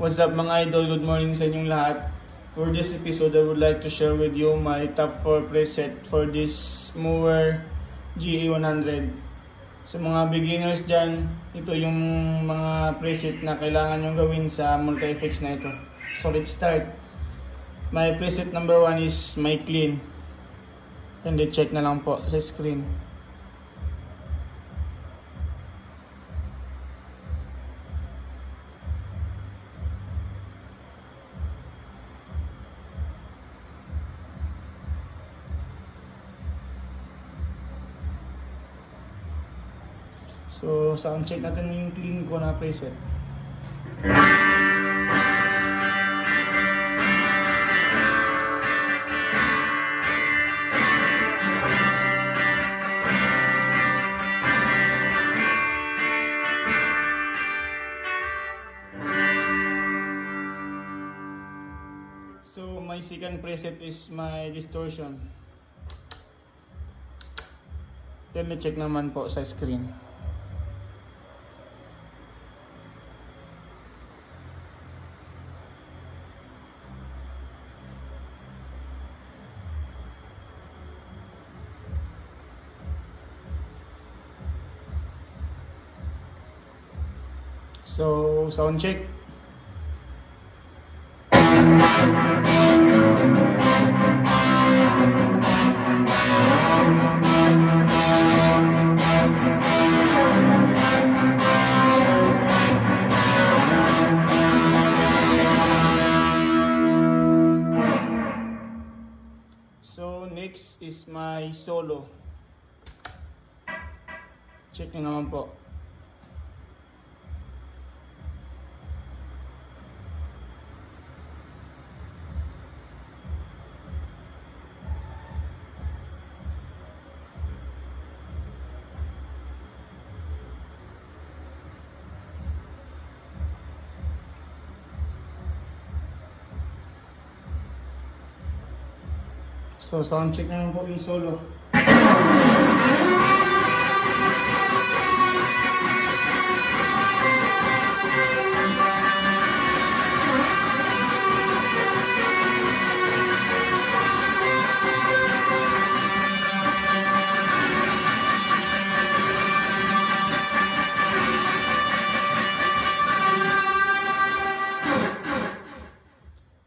What's up mga idol? Good morning sa inyong lahat. For this episode, I would like to share with you my top 4 preset for this Mower GE100. Sa mga beginners dyan, ito yung mga preset na kailangan nyo gawin sa multi-effects na ito. So let's start. My preset number 1 is my clean. And check na lang po sa screen. So, sound check natin yung clean ko na preset. So, my second preset is my distortion. Then, check naman po sa screen. So, sound check. So, next is my solo. Check nyo naman po. So, sound check naman po yung solo.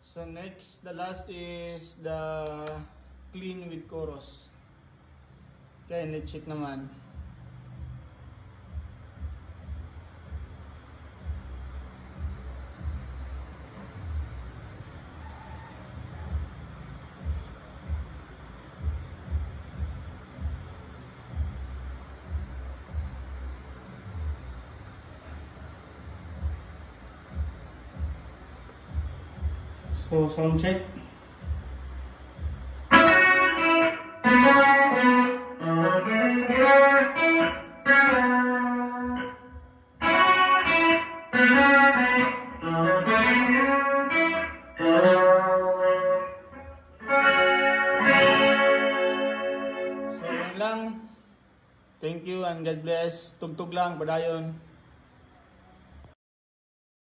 So, next, the last is the clean with chorus. Kaya check naman. So, sound check. So, yun lang. Thank you and God bless. Tugtog lang, padayon.